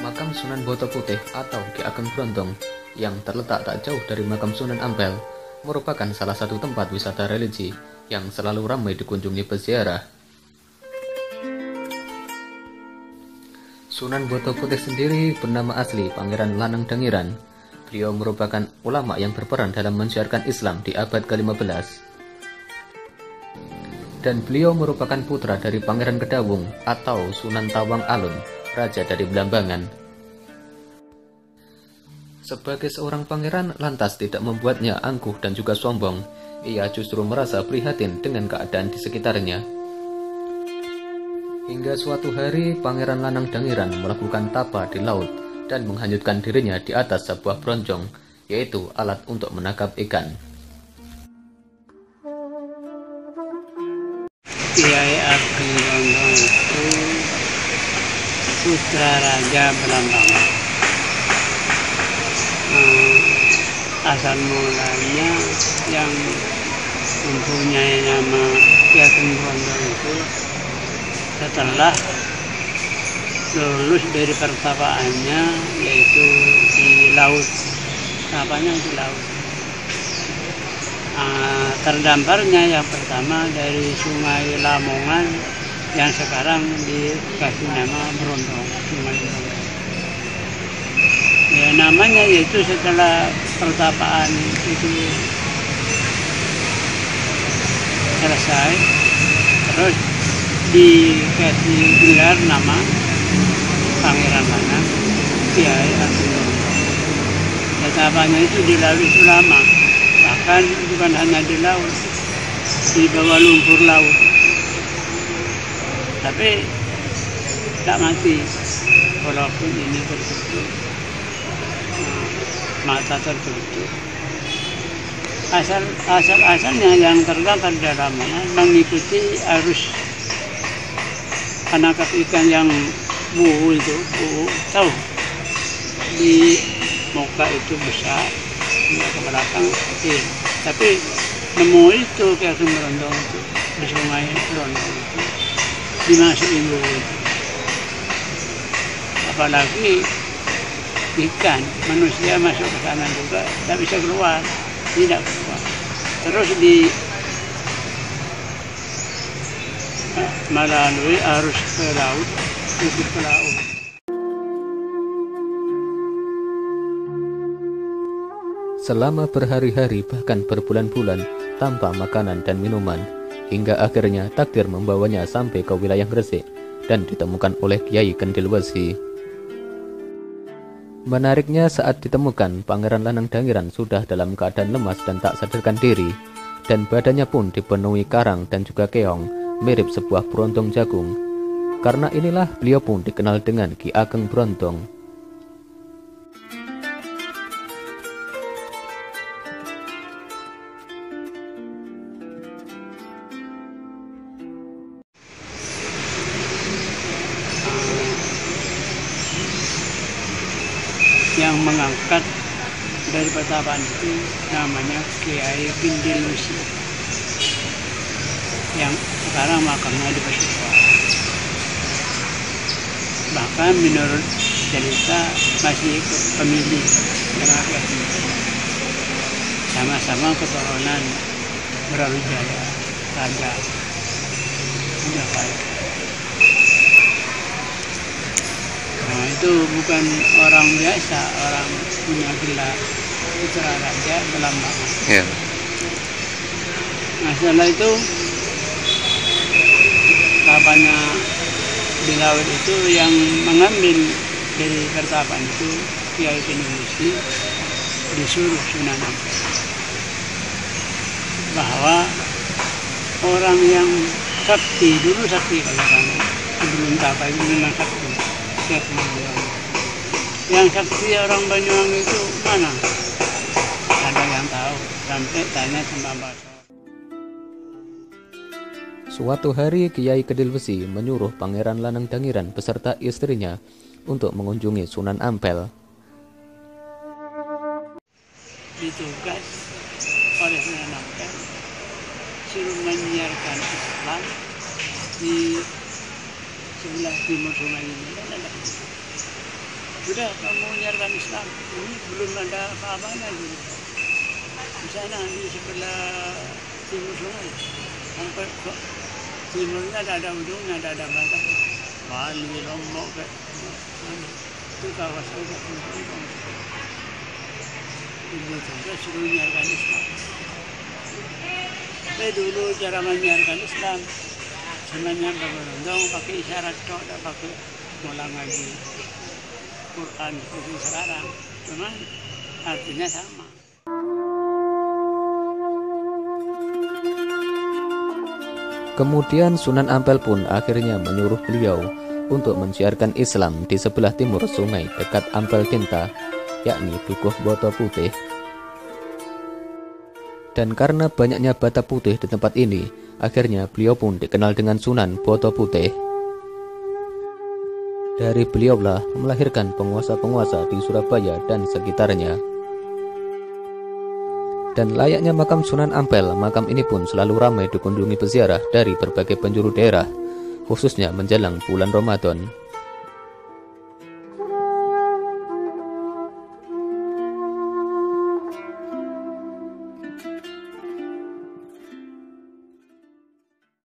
Makam Sunan Boto Putih atau Ki Ageng Brondong yang terletak tak jauh dari makam Sunan Ampel merupakan salah satu tempat wisata religi yang selalu ramai dikunjungi peziarah. Sunan Boto Putih sendiri bernama asli Pangeran Lanang Dangiran. Beliau merupakan ulama yang berperan dalam mensiarkan Islam di abad ke-15. Dan beliau merupakan putra dari Pangeran Kedawung atau Sunan Tawang Alun, raja dari Blambangan. Sebagai seorang pangeran, lantas tidak membuatnya angkuh dan juga sombong. Ia justru merasa prihatin dengan keadaan di sekitarnya. Hingga suatu hari, Pangeran Lanang Dangiran melakukan tapa di laut dan menghanyutkan dirinya di atas sebuah bronjong, yaitu alat untuk menangkap ikan. Kiai Ageng Brondong itu putra Raja Blambangan. Asal mulanya yang mempunyai nama Ki Ageng Brondong itu setelah lulus dari pertapaannya, yaitu di laut, tapanya di laut. Terdamparnya yang pertama dari Sungai Lamongan yang sekarang dikasih nama Brondong, Sungai Brondong. Ya, namanya yaitu setelah pertapaan itu selesai, terus dikasih gelar nama Pangeran Lanang Kiai Ageng Brondong. Pertapaannya itu dilalui lama, bahkan bukan hanya di laut, di bawah lumpur laut, tapi tak mati walaupun ini tertutup, mata tertutup. Asalnya yang terdampar di dalamnya mengikuti arus penangkap ikan yang buhu itu, tahu, di muka itu besar, ke belakang kecil. Tapi nemu itu Ki Ageng Brondong itu di Sungai Brondong itu dimasukin buhu itu. Apalagi ikan, manusia masuk ke sana juga tidak bisa keluar, tidak keluar. Terus melalui arus ke laut, ikut ke laut. Selama berhari-hari bahkan berbulan-bulan tanpa makanan dan minuman, hingga akhirnya takdir membawanya sampai ke wilayah Gresik dan ditemukan oleh Kiai Kendil Wesi. Menariknya, saat ditemukan, Pangeran Lanang Dangiran sudah dalam keadaan lemas dan tak sadarkan diri, dan badannya pun dipenuhi karang dan juga keong, mirip sebuah brondong jagung. Karena inilah beliau pun dikenal dengan Ki Ageng Brondong. Yang mengangkat dari pertapaan itu namanya Kiai Kendil Wesi, yang sekarang makamnya di Pesuruan. Bahkan menurut cerita masih pemilih dengan Ki Ageng Brondong, sama-sama keturunan Brawijaya, Raja Majapahit. Nah, itu bukan orang biasa, orang punya gelar putra Raja Blambangan. Yeah. Nah, setelah itu kapalnya di laut itu yang mengambil dari pertapaan itu Kiai Kendil Wesi disuruh Sunan Ampel bahwa orang yang sakti, dulu sakti kalau kamu sebelum tapa itu memang sakti. Yang sakti orang Banyuwangi itu mana? Ada yang tahu, sampai tanya sama Mbak. Suatu hari Kiai Kendil Wesi menyuruh Pangeran Lanang Dangiran beserta istrinya untuk mengunjungi Sunan Ampel. Ditugas oleh Sunan Ampel suruh menyiarkan Islam di sebelah timur sungai ini. sudah kamu menyiarkan Islam, ini belum ada apa-apanya dulu. Di sana di sebelah timur sungai, sampai ke timurnya ada ujungnya, ada batas. Bali, Lombok, itu kawasan tertentu. Ibu juga suruh menyiarkan Islam. Tapi dulu cara menyiarkan Islam, sebenarnya berondong pakai isyarat tok, tak pakai ngulang ngaji Quran seperti sekarang. Cuman artinya sama. Kemudian Sunan Ampel pun akhirnya menyuruh beliau untuk mensiarkan Islam di sebelah timur sungai dekat Ampel Tinta, yakni Dukuh Boto Putih. Dan karena banyaknya bata putih di tempat ini, akhirnya beliau pun dikenal dengan Sunan Boto Putih. Dari beliaulah melahirkan penguasa-penguasa di Surabaya dan sekitarnya. Dan layaknya makam Sunan Ampel, makam ini pun selalu ramai dikunjungi peziarah dari berbagai penjuru daerah, khususnya menjelang bulan Ramadan.